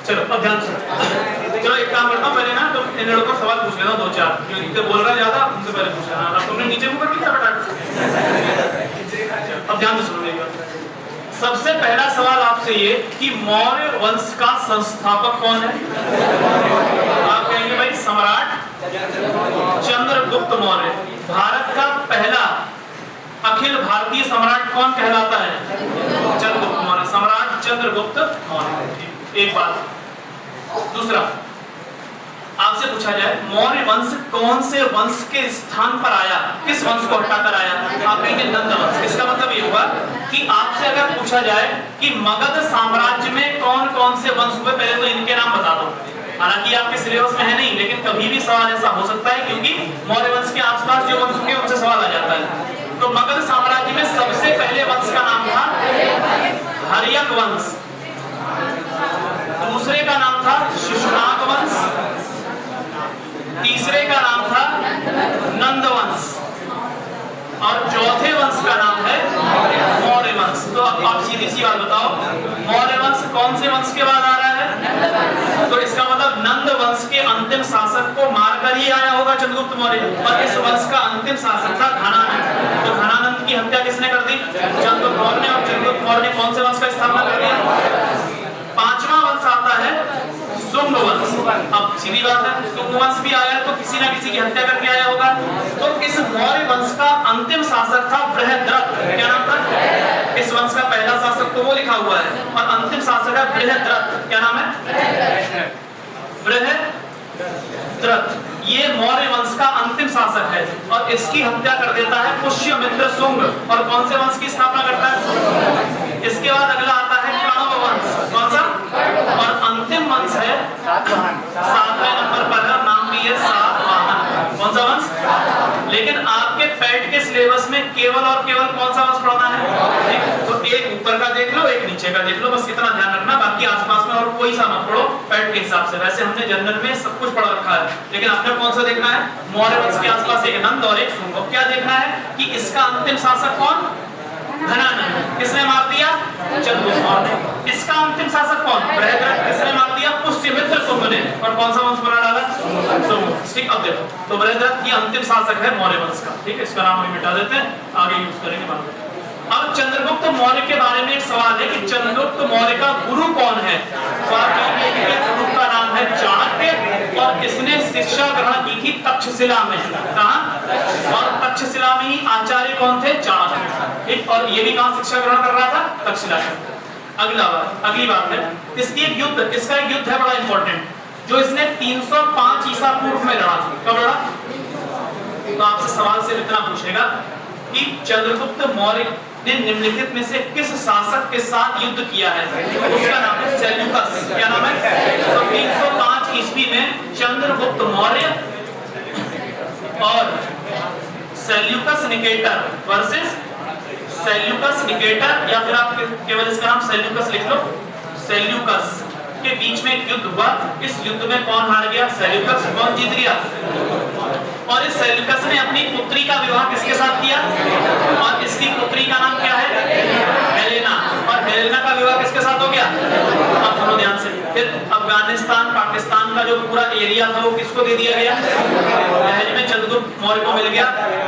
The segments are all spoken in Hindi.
चलो अब ध्यान से, चलो एक काम करता हूँ पहले ना, तो इन लड़कों को सवाल पूछ लेना दो चार, जो नीचे बोल रहा है ज्यादा उनसे पहले पूछ लेना। अब तुमने नीचे मुंह कर लिया बेटा। अब ध्यान से सुनिएगा, सबसे पहला सवाल आपसे ये कि मौर्य वंश का संस्थापक कौन है? आप कहेंगे भाई सम्राट चंद्रगुप्त मौर्य। भारत का पहला अखिल भारतीय सम्राट कौन कहलाता है? चंद्रगुप्त मौर्य, सम्राट चंद्रगुप्त मौर्य। एक बात। दूसरा, आपसे पूछा जाए मौर्य वंश कौन से वंश के स्थान पर आया, किस वंश को हटाकर आया? आप कहेंगे नंद वंश। इसका मतलब ये हुआ कि आपसे अगर पूछा जाए कि मगध साम्राज्य में कौन कौन से वंश हुए, पहले तो इनके नाम बता दो। हालांकि आपके सिलेबस में है नहीं, लेकिन कभी भी सवाल ऐसा हो सकता है, क्योंकि मौर्य वंश के आसपास जो वंश होंगे उनसे सवाल आ जाता है। तो मगध साम्राज्य में सबसे पहले वंश का नाम था हर्यक वंश, दूसरे का नाम था शिशुनाग वंश, तीसरे का नाम था नंद वंश, और चौथे वंश का नाम है मौर्य वंश। तो अब आप सीधी सी बात बताओ, मौर्य वंश कौन से वंश के बाद आ रहा है? तो इसका मतलब नंद वंश के अंतिम शासक को मारकर ही आया होगा चंद्रगुप्त मौर्य, और इस वंश का अंतिम शासक था घनानंद। तो घनानंद की हत्या किसने कर दी? चंद्रगुप्त मौर्य ने। और चंद्रगुप्त मौर्य ने कौन से वंश का स्थापना कर दिया? पांचवा वंश आता है शुंग वंश। अब सीधी बात है, शुंग वंश भी आया तो किसी ना किसी की हत्या करके आया होगा। तो इस मौर्य वंश का अंतिम शासक था बृहद्रथ। क्या नाम था? इस वंश का पहला शासक तो वो लिखा हुआ है, और अंतिम शासक है बृहद्रथ। क्या नाम है? बृहद्रथ। ये मौर्य वंश का अंतिम शासक है, और इसकी हत्या कर देता है पुष्यमित्र शुंग। और कौन से वंश की स्थापना करता है? इसके बाद अगला आता है कण्व वंश। कौन सा? और अंतिम वंश है 7वें नंबर पर है, नाम भी है सातवाहन। कौन सा वंश? लेकिन आपके पैट के सिलेबस में केवल और केवल कौन सा वंश पढ़ना है? तो एक ऊपर का देख लो, एक नीचे का देख लो, बस इतना ध्यान रखना। बाकी आसपास में और कोई सा मत पढ़ो पैट के हिसाब से। वैसे हमने जनरल में सब कुछ पढ़ रखा है, लेकिन आपने कौन सा देखना है? मौर्य वंश के आसपास एक नंद और एक शुंग। क्या देखना है कि इसका अंतिम शासक कौन? घनानंद। किसने मार दिया? चंद्रगुप्त मौर्य ने। इसका अंतिम शासक कौन? बृहद्रथ। किसने मार दिया? पुष्यमित्र शुंग ने। और कौन सा वंश बना डाला? शुंग। ठीक, अब देखो, तो बृहद्रथ ये अंतिम शासक है मौर्य वंश का। ठीक है, इसका नाम हम मिटा देते हैं, आगे यूज करेंगे बाद में। अब चंद्रगुप्त मौर्य के बारे में एक सवाल है कि चंद्रगुप्त मौर्य का गुरु कौन है? गुरु का नाम है चाणक्य, और इसने शिक्षा ग्रहण की थी तक्षशिला में। कहां? और तक्षशिला में ही आचार्य कौन थे? चाणक्य। ठीक, और ये भी कहां शिक्षा ग्रहण कर रहा था? तक्षशिला में। अगली बात है, इसकी एक युद्ध, इसका एक युद्ध है बड़ा इंपॉर्टेंट, जो इसने 305 ईसा पूर्व में लड़ा। कब लड़ा? तो आपसे सवाल से इतना पूछेगा कि चंद्रगुप्त मौर्य ने निम्नलिखित में से किस शासक के साथ युद्ध किया है? उसका नाम है सेल्यूकस। क्या नाम है? तो 305 ईस्वी में चंद्रगुप्त मौर्य और Seleucus Nicator versus Seleucus Nicator, या फिर आप केवल इसका नाम सेल्यूकस लिख लो, सेल्यूकस के बीच में एक युद्ध हुआ। इस युद्ध में कौन हार गया? सेल्यूकस। कौन जीत गया? और इस सेल्यूकस ने अपनी पुत्री का विवाह किसके साथ किया? और इसकी पुत्री का नाम क्या है? हेलेना। और हेलेना का विवाह किसके साथ हो गया? अब सुनो ध्यान से। फिर अफगानिस्तान पाकिस्तान का जो पूरा एरिया था वो किसको दे दिया गया? दहेज में चंद्रगुप्त मौर्य को मिल गया।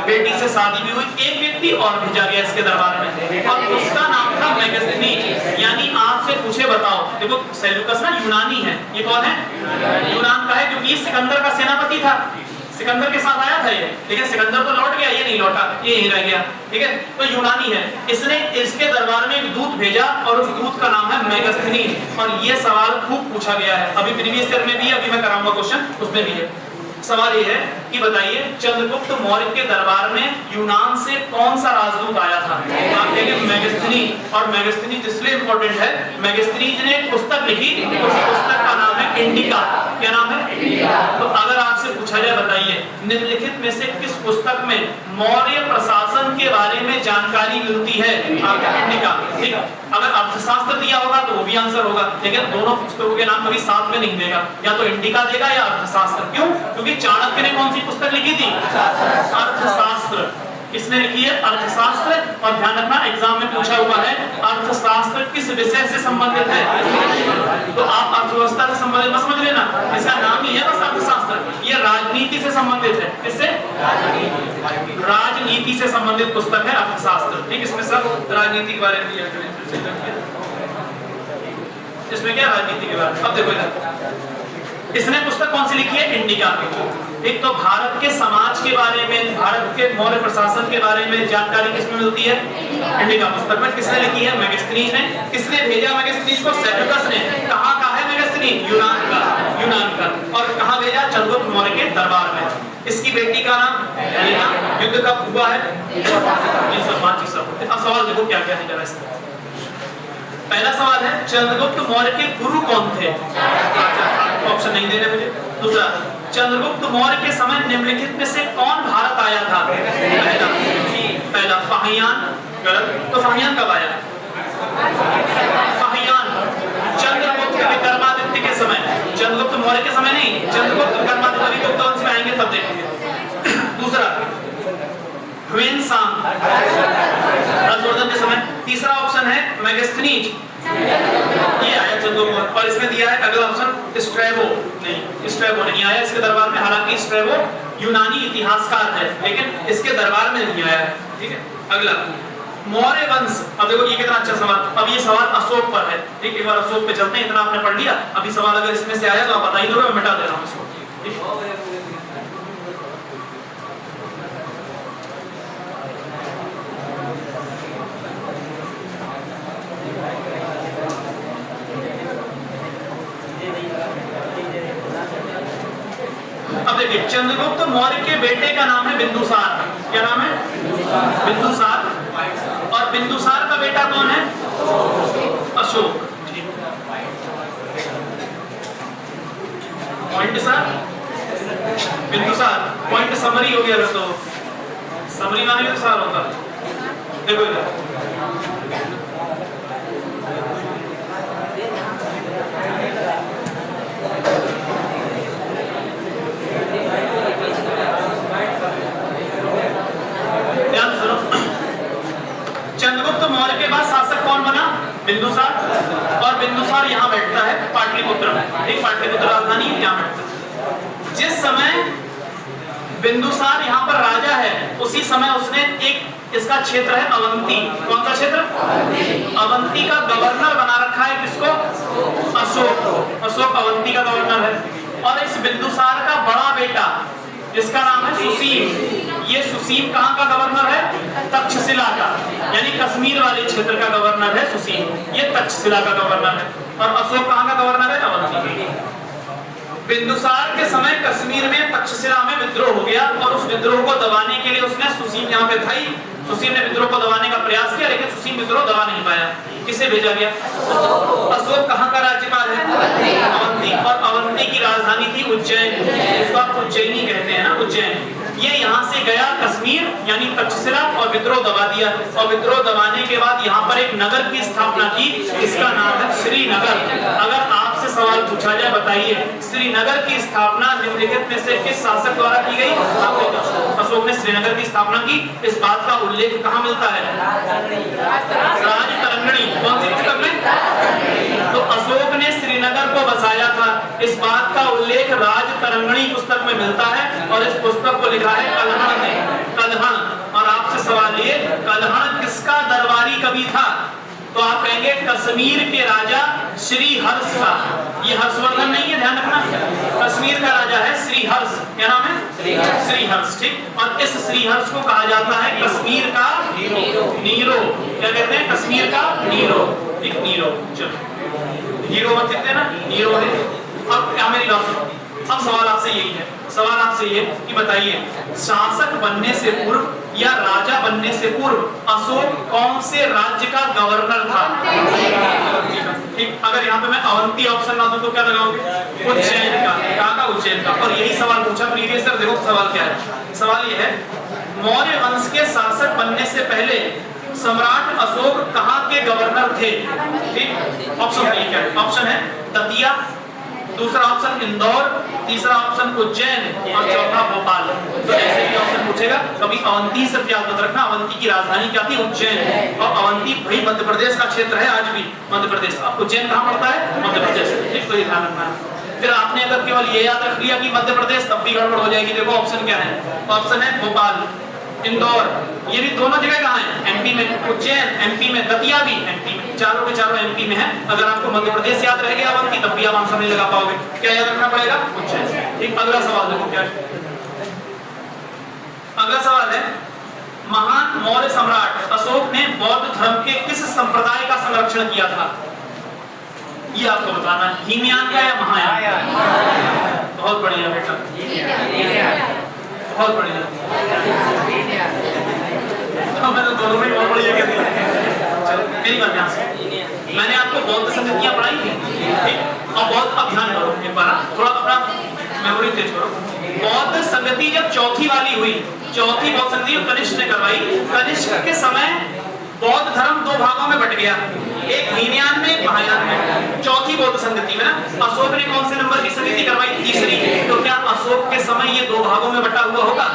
बेटी से शादी भी हुई, एक व्यक्ति और भेजा गया इसके दरबार में, और उसका नाम था मेगस्थनीज। यानी आपसे पूछे बताओ, देखो सेल्यूकस ना यूनानी है, ये कौन है? यूनान का है, क्योंकि सिकंदर का सेनापति था। सिकंदर के साथ आया था ये, लेकिन सिकंदर तो लौट गया, ये नहीं लौटा, ये यहीं रह गया। ठीक है, तो यूनानी है। इसने इसके दरबार में एक दूत भेजा, और उस दूत का नाम है मेगस्थनीज। और ये सवाल खूब पूछा गया है, अभी प्रीवियस ईयर में भी, अभी मैं कराऊंगा क्वेश्चन, उसमें भी है। सवाल ये है कि बताइए चंद्रगुप्त मौर्य के दरबार में यूनान से कौन सा राजदूत आया था? आप कहेंगे मेगस्थनीज। और मेगस्थनीज इसलिए इंपॉर्टेंट है, मेगस्थनीज ने एक पुस्तक लिखी, उस पुस्तक का नाम है इंडिका। क्या नाम है? तो अगर आपसे पूछा जाए बताइए निम्नलिखित में से किस पुस्तक में मौर्य प्रशासन के बारे में जानकारी मिलती है? आपका इंडिका। ठीक, अगर अर्थशास्त्र दिया होगा तो वो भी आंसर होगा, लेकिन दोनों पुस्तकों के नाम कभी साथ में नहीं देगा, या तो इंडिका देगा या अर्थशास्त्र। क्यों? क्योंकि चाणक्य ने कौन सी पुस्तक लिखी थी? अर्थशास्त्र। किसने लिखी है? अर्थशास्त्र। और ध्यान रखना एग्जाम में पूछा हुआ है अर्थशास्त्र किस विषय से संबंधित है? तो आप अर्थव्यवस्था से संबंधित है? किससे? राजनीति से संबंधित पुस्तक है अर्थशास्त्र। ठीक, इसमें सब राजनीति के बारे में लिया गया। इसमें क्या राजनीति के बारे में। अब देखो इधर, इसने पुस्तक कौन सी लिखी है? इंडिका। एक तो भारत के समाज के बारे में, भारत के मौर्य प्रशासन के बारे में जानकारी किसमें मिलती है? इंडिका पुस्तक में। किसने लिखी है? मेगास्थनीज ने। किसने भेजा मेगास्थनीज को? सेल्यूकस ने। कहाँ का है मेगास्थनीज? यूनान का। यूनान का। और कहाँ भेजा? चंद्रगुप्त मौर्य के दरबार में। इसकी बेटी का नाम हेलेना। युद्ध कब हुआ है? 305 ईसा। अब सवाल देखो क्या क्या है जरा इसमें। पहला सवाल है चंद्रगुप्त मौर्य के गुरु कौन थे? ऑप्शन नहीं दे रहे मुझे। दूसरा, चंद्रगुप्त मौर्य के समय निम्नलिखित में से कौन भारत आया था? पहला फाहियान। गलत। तो फाहियान कब आया? फाहियान चंद्रगुप्त विक्रमादित्य के समय, चंद्रगुप्त मौर्य के समय नहीं, चंद्रगुप्त विक्रमादित्य गुप्त वंश में आएंगे तब देखेंगे। दूसरा, ह्वेनसांग हर्षवर्धन के समय। तीसरा ऑप्शन है मेगास्थनीज, ये आया चंद्रगुप्त। और इसमें दिया है अगला ऑप्शन स्ट्रैबो। नहीं, स्ट्रैबो नहीं आया इसके दरबार में। हालांकि स्ट्रैबो यूनानी इतिहासकार है, लेकिन इसके दरबार में नहीं आया है। ठीक है, अगला मौर्य वंश। अब देखो ये कितना अच्छा सवाल। अब ये सवाल अशोक पर है। ठीक, एक बार अशोक पे चलते हैं। इतना आपने पढ़ लिया। अभी सवाल अगर इसमें से आया तो आप बता ही दोगे, मैं मिटा दे रहा हूँ इसको। अब देखिए, चंद्रगुप्त मौर्य के बेटे का नाम है बिंदुसार। क्या नाम है? बिंदुसार। और बिंदुसार का बेटा कौन है? Ashok. Point sir, Bindusar point summary हो गया। तो समरी माने बिंदुसार होता। देखो इधर, चंद्रगुप्त मौर्य के बाद शासक कौन बना? बिंदुसार। और बिंदुसार यहाँ बैठता है पाटलिपुत्र में। ठीक, पाटलिपुत्र राजधानी यहाँ बैठता है। जिस समय बिंदुसार यहाँ पर राजा है, उसी समय उसने एक इसका क्षेत्र है अवंती। कौन सा क्षेत्र? अवंती का गवर्नर बना रखा है किसको? अशोक। अशोक अवंती का गवर्नर है। और इस बिंदुसार का बड़ा बेटा जिसका नाम है सुसीम, ये सुसीम कहाँ का गवर्नर है? तक्षशिला का, यानी कश्मीर वाले क्षेत्र का गवर्नर है सुसीम। ये तक्षशिला का गवर्नर है। और अशोक कहाँ का गवर्नर है? अवंती। बिंदुसार के समय कश्मीर में तक्षशिला में विद्रोह हो गया और उस विद्रोह को दबाने के लिए उसने सुसीम यहाँ पे था। सुसीम ने विद्रोह को दबाने का प्रयास किया, लेकिन सुसीम विद्रोह दबा नहीं पाया। किसे भेजा गया? अशोक कहाँ का राज्यपाल है? अवंती। और अवंती की राजधानी थी उज्जैन। इसको आप उज्जैनी कहते हैं ना, उज्जैन। ये यहाँ से गया कश्मीर यानी तक्षशिला और विद्रोह दबा दिया। और विद्रोह दबाने के बाद यहाँ पर एक नगर की स्थापना की, इसका नाम है श्रीनगर। अगर आपसे सवाल पूछा जाए, बताइए श्रीनगर की स्थापना निम्नलिखित में से किस शासक द्वारा की गई? अशोक ने श्रीनगर की स्थापना की। इस बात का उल्लेख कहाँ मिलता है? राजतरंगिणी। कौन सी पुस्तक में? तो अशोक ने श्रीनगर को बसाया था, इस बात का उल्लेख राजतरंगिणी पुस्तक में मिलता है। और इस पुस्तक को लिखा है कल्हण ने। कल्हण। और आपसे सवाल ये, कल्हण किसका दरबारी कवि था? तो आप कहेंगे कश्मीर के राजा श्रीहर्ष का। ये हर्षवर्धन नहीं है, ध्यान रखना। कश्मीर का राजा है श्रीहर्ष। क्या नाम है? श्रीहर्ष। ठीक। और इस श्रीहर्ष को कहा जाता है कश्मीर का नीरो। क्या कहते हैं? कश्मीर का नीरो। ठीक, नीरो। चलो, हीरो मत लिखते ना, नीरो है। अब क्या मेरी बात सुनो। अब सवाल आपसे यही है, सवाल आपसे ये कि बताइए शासक बनने से पूर्व या राजा बनने से पूर्व अशोक कौन से राज्य का गवर्नर था? ठीक, अगर यहाँ पे मैं अवंती ऑप्शन ना दूं तो क्या लगाओगे? उज्जैन का। कहाँ का? उज्जैन का। और यही सवाल पूछा प्रीवियस ईयर। देखो सवाल क्या है। सवाल ये है, मौर्य वंश के शासक बनने से पहले सम्राट अशोक कहाँ के गवर्नर थे? ठीक, ऑप्शन क्या है? ऑप्शन है दतिया, दूसरा ऑप्शन इंदौर, तीसरा ऑप्शन उज्जैन और चौथा भोपाल। तो ऐसे भी ऑप्शन पूछेगा। कभी अवंती से याद मत रखना। अवंती की राजधानी क्या थी? उज्जैन। और अवंती भाई मध्य प्रदेश का क्षेत्र है आज भी, मध्य प्रदेश। उज्जैन कहाँ पड़ता है? मध्य प्रदेश। ठीक, तो ये ध्यान रखना है। फिर आपने अगर केवल ये याद रख लिया कि मध्य प्रदेश, तब भी गड़बड़ हो जाएगी। देखो ऑप्शन क्या है, ऑप्शन है भोपाल, इंदौर, ये भी दोनों जगह कहाँ है, एमपी में, उज्जैन एमपी में, दतिया भी एमपी में, चारों के चारों एमपी में है। अगर आपको मध्य प्रदेश याद रह गया अवंती, तब भी आप आंसर नहीं लगा पाओगे। क्या याद रखना पड़ेगा, उज्जैन। ठीक, अगला सवाल देखो क्या है। अगला सवाल है, महान मौर्य सम्राट अशोक ने बौद्ध धर्म के किस संप्रदाय का संरक्षण किया था? ये आपको बताना है, हीनयान का या महायान? बहुत बढ़िया बेटा, बहुत बढ़िया। तो मैं तो दोनों में बहुत बढ़िया कह दिया। चलो मेरी बात ध्यान से, मैंने आपको बौद्ध संगतियां पढ़ाई थी, ठीक, और बहुत अभियान करो एक बार, थोड़ा अपना मेमोरी तेज करो। बौद्ध संगति जब चौथी वाली हुई, चौथी बौद्ध संगति कनिष्क ने करवाई, कनिष्क के समय बौद्ध धर्म दो भागों में बट गया, एक हीनयान में, एक महायान में। चौथी बौद्ध संगति में ना अशोक ने कौन से नंबर की संगति करवाई, तीसरी। तो क्या अशोक के समय ये दो भागों में बटा हुआ होगा?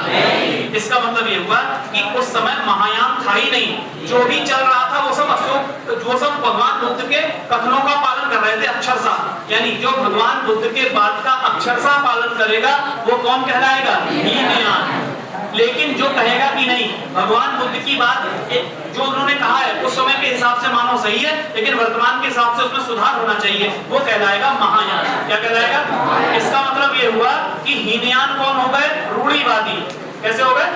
इसका मतलब ये हुआ कि उस समय महायान था ही नहीं, जो भी चल रहा था वो सब अशोक, वो सब भगवान बुद्ध के कथनों का पालन कर रहे थे अक्षरशः। यानी जो भगवान बुद्ध के बात का अक्षरशः पालन करेगा वो कौन कहलाएगा, हीनयान। लेकिन जो कहेगा कि नहीं, भगवान बुद्ध की बात जो उन्होंने कहा है उस समय के हिसाब से मानो सही है, लेकिन वर्तमान के हिसाब से उसमें सुधार होना चाहिए, वो कहलाएगा महायान। क्या कहलाएगा? इसका मतलब ये हुआ कि हीनयान कौन हो गए, रूढ़िवादी। कैसे हो गए?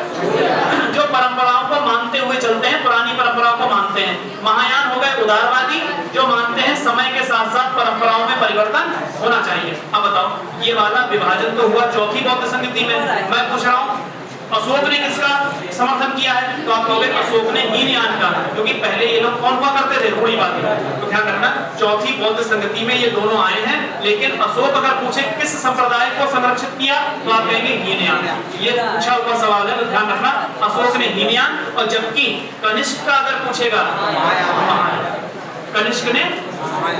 जो परंपराओं को मानते हुए चलते हैं, पुरानी परंपराओं को मानते हैं। महायान हो गए उदारवादी, जो मानते हैं समय के साथ साथ परंपराओं में परिवर्तन होना चाहिए। अब बताओ, ये वाला विभाजन तो हुआ चौथी बौद्ध संगति में। मैं पूछ रहा हूँ अशोक ने किसका समर्थन किया है? तो आप कहोगे अशोक ने हीनयान का, क्योंकि पहले ये लोग कौन हुआ करते थे, रूढ़िवादी। तो ध्यान रखना, चौथी बौद्ध संगति में ये दोनों आए हैं, लेकिन अशोक अगर पूछे किस संप्रदाय को संरक्षित किया तो आप कहेंगे हीनयान। ये पूछा हुआ सवाल है, तो ध्यान रखना अशोक ने हीनयान, और जबकि कनिष्क का अगर पूछेगा, कनिष्क ने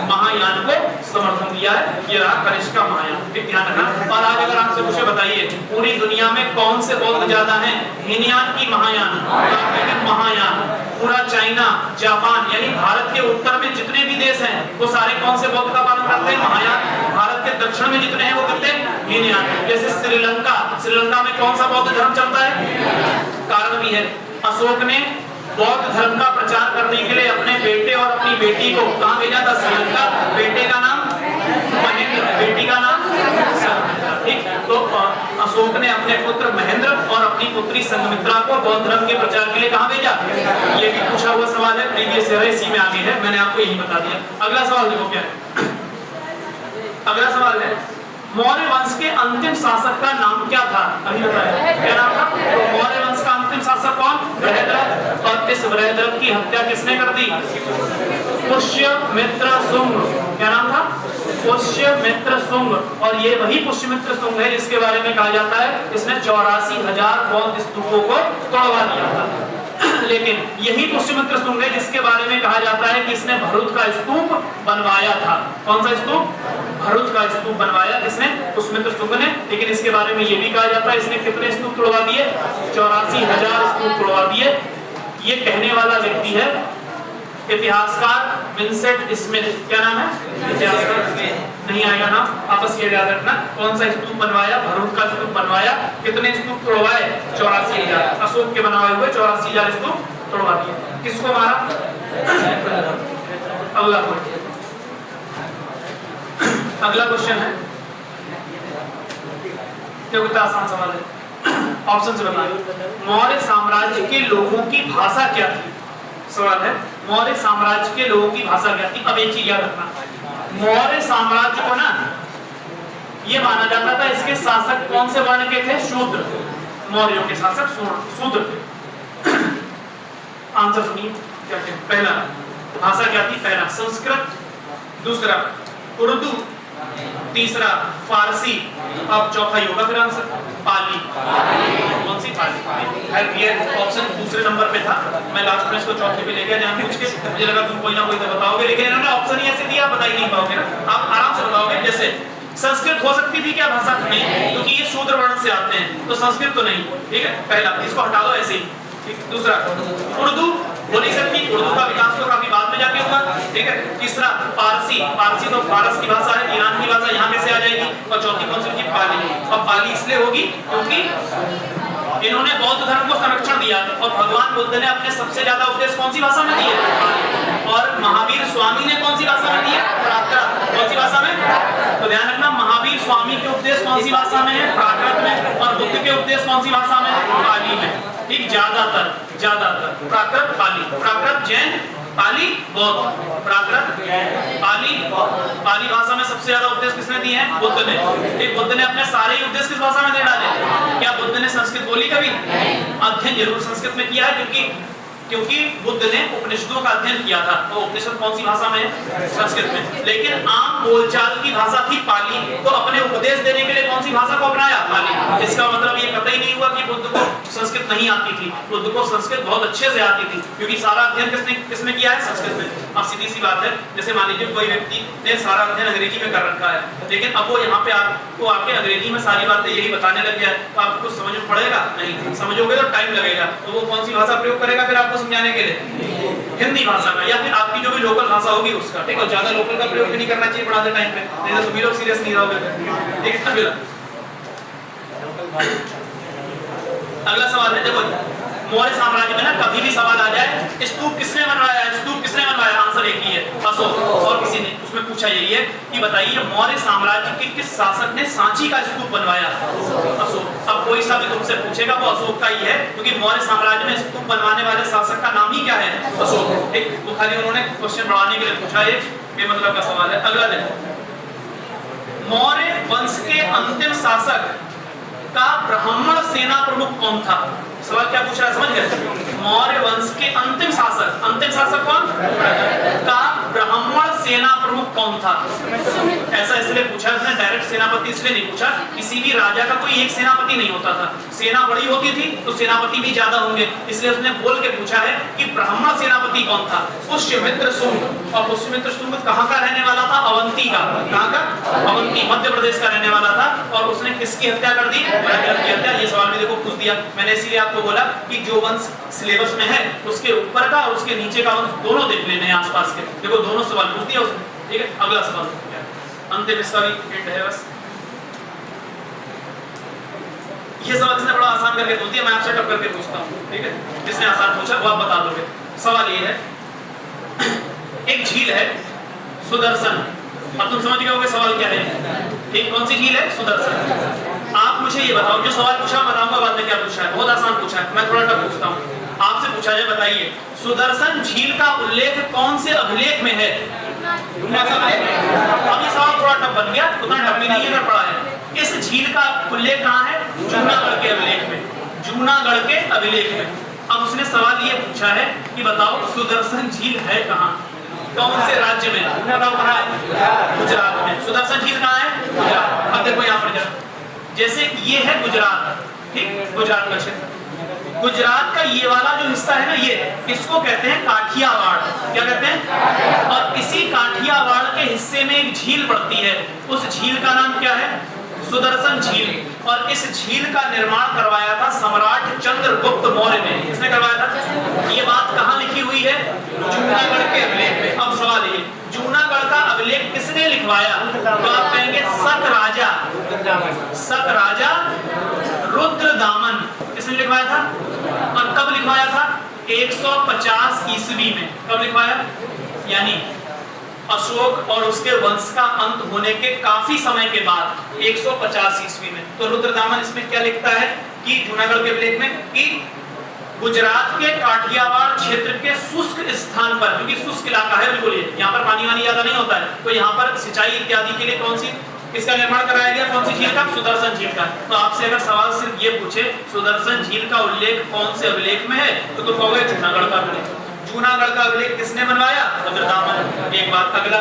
महायान को समर्थन दिया है। ये रहा कनिष्क का महायान, ठीक, ध्यान रखना। और आज अगर आपसे पूछे बताइए पूरी दुनिया में कौन से बौद्ध ज्यादा हैं, हीनयान की महायान? महायान। पूरा चाइना, जापान, यानी भारत के उत्तर में जितने भी देश हैं वो सारे कौन से बौद्ध का पालन करते हैं, महायान। भारत के दक्षिण में जितने हैं वो कितने, हीनयान। जैसे श्रीलंका, श्रीलंका में कौन सा बौद्ध धर्म चलता है? कारण भी है, अशोक ने बौद्ध धर्म का प्रचार करने के लिए अपने बेटे और अपनी बेटी को कहां भेजा था, श्रीलंका। बेटे का नाम महेंद्र, बेटी का नाम, ठीक। तो अशोक ने अपने पुत्र महेंद्र और अपनी पुत्री संघमित्रा को बौद्ध धर्म के प्रचार के लिए कहां भेजा? ये भी पूछा हुआ सवाल है, प्रीवियस ईयर इसी में आगे है, मैंने आपको यही बता दिया। अगला सवाल देखो क्या है। अगला सवाल है, मौर्य वंश के अंतिम शासक का नाम क्या था? अभी बताया क्या नाम था? तो मौर्य वंश का अंतिम शासक कौन? बृहद्रथ। और इस बृहद्रथ की हत्या किसने कर दी? पुष्यमित्र शुंग। क्या नाम था? पुष्यमित्र शुंग। और ये वही पुष्यमित्र शुंग है जिसके बारे में कहा जाता है इसने 84,000 बौद्ध स्तूपों को तोड़वा दिया था। लेकिन यही पुष्यमित्र शुंग है जिसके बारे में कहा जाता है कि इसने भरुच का स्तूप बनवाया था। कौन सा स्तूप? भरुच का स्तूप बनवाया किसने? पुष्यमित्र शुंग ने। लेकिन इसके बारे में यह भी कहा जाता है इसने कितने स्तूप तोड़वा दिए? 84,000 स्तूप तोड़वा दिए। ये कहने वाला व्यक्ति है इतिहासकार विंसेंट स्मिथ। क्या नाम है? इतिहासकार नहीं आएगा नाम, आपस ये याद रखना। कौन सा स्तूप बनवाया? भरूच का स्तूप बनवाया। कितने स्तूप तोड़वाए? 84,000। अशोक के बनवाए हुए 84,000 स्तूप तोड़वा दिए। किसको मारा? अगला अगला क्वेश्चन है, कितना आसान सवाल है, ऑप्शन से बताइए। मौर्य साम्राज्य के लोगों की भाषा क्या थी? सवाल है मौर्य साम्राज्य के लोगों की भाषा क्या थी? अब एक चीज याद रखना, मौर्य साम्राज्य को ना ये माना जाता था इसके शासक कौन से वर्ण के थे? शूद्र। मौर्यों के शासक शूद्र थे। आंसर सुनिए क्या थे। पहला भाषा क्या थी? पहला संस्कृत, दूसरा उर्दू, तीसरा फारसी, अब चौथा होगा फिर आंसर पाली। कौन सी? पाली। ये ऑप्शन दूसरे नंबर पे था, मैं लास्ट में इसको चौथे पे ले गया जानबूझ के, मुझे लगा तुम कोई ना कोई तो बताओगे, लेकिन इन्होंने ऑप्शन ही ऐसे दिया बता ही नहीं पाओगे ना। आप आराम से बताओगे। जैसे संस्कृत हो सकती थी क्या भाषा? नहीं, क्योंकि ये शूद्र वर्ण से आते हैं, तो संस्कृत तो नहीं। ठीक है, पहला इसको हटा दो ऐसे ही। दूसरा उर्दू हो नहीं सकती, उर्दू का विकास तो काफी बाद में जाके होगा। ठीक है, तीसरा फारसी, फारसी तो फारस की भाषा है, ईरान की भाषा, यहाँ कैसे आ जाएगी? और चौथी कौन सी होगी? पाली। और पाली इसलिए होगी क्योंकि इन्होंने बौद्ध धर्म को संरक्षण दिया और भगवान बुद्ध ने अपने सबसे ज्यादा उपदेश कौन सी भाषा में दिए और महावीर स्वामी ने कौन सी भाषा में दिए? प्राकृत। कौन सी भाषा में? तो ध्यान रखना, महावीर स्वामी के उपदेश कौन सी भाषा में है? प्राकृत में। और बुद्ध के उपदेश कौन सी भाषा में? पाली में। ठीक, ज्यादातर प्राकृत पाली। प्राकृत जैन, पाली बौद्ध। प्राकृत पाली पाली भाषा में सबसे ज्यादा उपदेश किसने दिए हैं? बुद्ध ने। ठीक, बुद्ध ने अपने सारे उपदेश किस भाषा में दे डाले? क्या बुद्ध ने संस्कृत बोली कभी? अध्ययन जरूर संस्कृत में किया है क्योंकि बुद्ध ने उपनिषदों का अध्ययन किया था। तो उपनिषद कौन सी भाषा में है? संस्कृत में। लेकिन आम बोलचाल की भाषा थी पाली, तो अपने उपदेश देने के लिए कौन सी भाषा को अपनाया? पाली। इसका मतलब ये कतई नहीं हुआ कि बुद्ध को संस्कृत नहीं आती थी। बुद्ध को संस्कृत बहुत अच्छे से आती थी क्योंकि सारा अध्ययन किसने किया है? संस्कृत में। अब सीधी सी बात है, जैसे मान लीजिए कोई व्यक्ति ने सारा अध्ययन अंग्रेजी में कर रखा है, लेकिन अब वो यहाँ पे आपको आके अंग्रेजी में सारी बातें यही बताने लग गया है, तो आपको कुछ समझ में पड़ेगा? नहीं। समझोगे तो टाइम लगेगा। तो वो कौन सी भाषा प्रयोग करेगा फिर आपको समझाने के लिए? हिंदी भाषा में, या फिर आपकी जो भी लोकल भाषा होगी उसका। ठीक है, ज्यादा लोकल का प्रयोग भी नहीं करना चाहिए पढ़ाते टाइम पे, नहीं तो तुम लोग सीरियस नहीं रहोगे। ठीक है, अगला सवाल है, देखो मौर्य साम्राज्य में ना कभी भी सवाल आ जाए स्तूप किसने बनवाया है? स्तूप किसने बनवाया? आंसर एक ही है, अशोक। और किसी ने उसमें पूछा यही है कि बताइए मौर्य साम्राज्य के किस शासक ने सांची का स्तूप बनवाया? अशोक। अब कोई सा भी तुमसे पूछेगा वो अशोक का ही है, क्योंकि मौर्य साम्राज्य में स्तूप बनवाने वाले शासक का नाम ही क्या है? अशोक। एक तो खाली उन्होंने क्वेश्चन बढ़ाने के लिए पूछा, ये बेमतलब का सवाल है। अगला देखो, मौर्य वंश के अंतिम शासक का ब्राह्मण सेना प्रमुख कौन था? सवाल क्या पूछ रहा है, समझ गए? मौर्य वंश के अंतिम शासक कौन का ब्राह्मण सेना प्रमुख कौन था? ऐसा इसलिए पूछा, इसने डायरेक्ट सेनापति इसलिए नहीं पूछा, किसी भी राजा का कोई एक सेनापति नहीं होता था। सेना बड़ी होती थी तो सेनापति भी ज्यादा होंगे, इसलिए उसने बोल के पूछा है कि ब्राह्मण सेनापति कौन था? पुष्यमित्र शुंग। और पुष्यमित्र शुंग कहाँ का रहने वाला था? अवंती का। कहाँ का? अवंती, मध्य प्रदेश का रहने वाला था। और उसने किसकी हत्या कर दी? की हत्या। ये सवाल भी देखो पूछ दिया मैंने, इसीलिए आपको बोला कि जो वंश सिलेबस में है उसके ऊपर का और उसके नीचे का वंश दोनों देख लेने हैं आसपास के। देखो दोनों सवाल पूछ दिया उसने। ठीक है, अगला सवाल अंतिम, इसका भी हिंट है बस। ये सवाल जिसने बड़ा आसान करके पूछ दिया, मैं आपसे टप करके पूछता हूँ। ठीक है, जिसने आसान पूछा वो आप बता दोगे। सवाल ये है, एक झील है सुदर्शन। अब तुम समझ गए होगे सवाल क्या है। ठीक, कौन सी झील है? सुदर्शन। आप मुझे ये बताओ, जो सवाल पूछा मैं बताऊंगा बाद में क्या पूछा है, बहुत आसान पूछा है, मैं थोड़ा टफ पूछता हूँ। आपसे पूछा जाए, बताइए सुदर्शन झील का उल्लेख कौन से अभिलेख में है? अब ये सवाल थोड़ा टफ बन गया, उतना टफ भी नहीं है, पढ़ा है। इस झील का उल्लेख कहाँ है? जूनागढ़ के अभिलेख में। जूनागढ़ के अभिलेख में। अब उसने सवाल ये पूछा है कि बताओ सुदर्शन झील है कहाँ, कौन से राज्य में? बताओ कहाँ है? गुजरात में। सुदर्शन झील कहाँ है? गुजरात। अब देखो यहाँ पर जैसे ये है गुजरात, ठीक, गुजरात का क्षेत्र। गुजरात का ये वाला जो हिस्सा है ना, ये इसको कहते हैं काठियावाड़। क्या कहते हैं? और इसी काठियावाड़ के हिस्से में एक झील पड़ती है, उस झील का नाम क्या है? सुदर्शन झील। और इस झील का निर्माण करवाया था सम्राट चंद्रगुप्त मौर्य ने। किसने करवाया था? ये बात कहाँ लिखी हुई है? जूनागढ़ के अभिलेख में। अब सवाल ये, जूनागढ़ का अभिलेख किसने लिखवाया? तो आप कहेंगे सत राजा रुद्रदामन। किसने लिखवाया था? और कब लिखवाया था? 150 ईस्वी में। कब लिखवाया? यानी अशोक और उसके वंश का अंत होने के काफी समय के बाद 150 ईस्वी में। तो रुद्रदामन इसमें क्या लिखता है कि जूनागढ़ के अभिलेख में कि गुजरात के काठियावाड़ क्षेत्र के शुष्क स्थान पर, क्योंकि शुष्क इलाका है बिल्कुल, यहाँ पर पानी वानी ज्यादा नहीं होता है, तो यहाँ पर सिंचाई इत्यादि के लिए कौन सी इसका निर्माण कराया गया? कौन सी झील का? सुदर्शन झील का। तो आपसे अगर सवाल सिर्फ ये पूछे सुदर्शन झील का उल्लेख कौन से अभिलेख में है, तो तुम कहोगे जूनागढ़ का अभिलेख। जूनागढ़ का अभिलेख किसने बनवाया? रुद्रदामन। एक बात। अगला,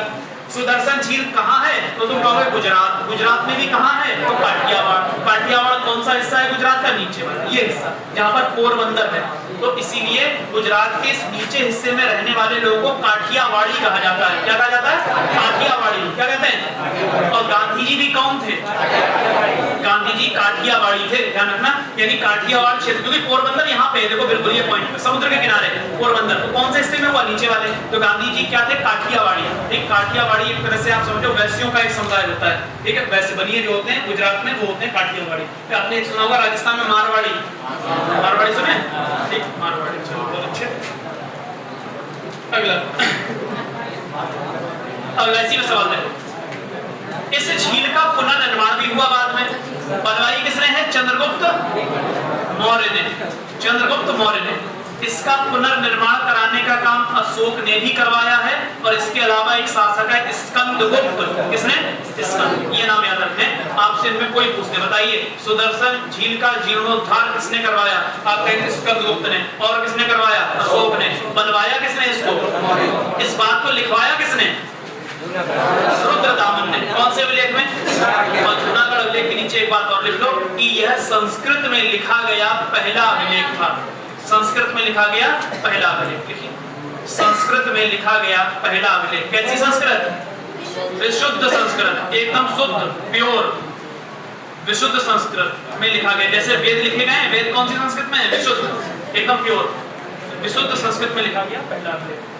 सुदर्शन झील कहाँ है? तो तुम कहोगे गुजरात। गुजरात में भी कहाँ है? तो काठियावाड़। काठियावाड़ कौन सा हिस्सा है गुजरात का? नीचे वाला ये हिस्सा, जहाँ पर पोरबंदर है। तो इसीलिए गुजरात के इस नीचे हिस्से में रहने वाले लोगों को काठियावाड़ी कहा जाता है। क्या कहा जाता है? काठियावाड़ी। क्या कहते हैं? और गांधी जी भी कौन थे? गांधी गांधी जी काठियावाड़ी थे, ध्यान रखना, यानी काठियावाड़ क्षेत्र, क्योंकि पोरबंदर यहाँ पे है, देखो बिल्कुल ये पॉइंट पे, समुद्र के किनारे पोरबंदर, तो कौन से हिस्से में हुआ, नीचे वाले। तो गांधी जी क्या थे, काठियावाड़ी। एक काठियावाड़ी एक तरह से आप समझो वैश्यों का एक समुदाय होता है, ठीक है, वैश्य बनिए जो होते हैं गुजरात में, वो होते हैं काठियावाड़ी। फिर आपने सुना होगा राजस्थान में मारवाड़ी, मारवाड़ी सुने, ठीक, मारवाड़ी, चलो बहुत अच्छे। अगला इसी में सवाल देखो, इस झील का पुनर्निर्माण भी हुआ बाद में, बनवाई किसने है, चंद्रगुप्त मौर्य ने, चंद्रगुप्त मौर्य ने। इसका पुनर्निर्माण कराने का काम अशोक ने भी करवाया है, और इसके अलावा एक शासक है स्कंदगुप्त, किसने, स्कंद, ये नाम याद रखें, आपसे इनमें कोई पूछने, बताइए सुदर्शन झील का जीर्णोद्धार किसने करवाया, आप कहेंगे स्कंदगुप्त ने, और किसने करवाया, अशोक ने। बनवाया किसने इसको, इस बात को लिखवाया किसने, रुद्रदामन ने। कौन से अभिलेख में, और जूनागढ़ अभिलेख के नीचे एक बात और लिख लो कि यह संस्कृत में लिखा गया पहला अभिलेख था, संस्कृत में लिखा गया पहला अभिलेख, लिखिए, संस्कृत में लिखा गया पहला अभिलेख। कैसी संस्कृत, विशुद्ध संस्कृत, एकदम शुद्ध, प्योर, विशुद्ध संस्कृत में लिखा गया, जैसे वेद लिखे गए, वेद कौन सी संस्कृत में है, विशुद्ध, एकदम प्योर, विशुद्ध संस्कृत में लिखा गया पहला अभिलेख।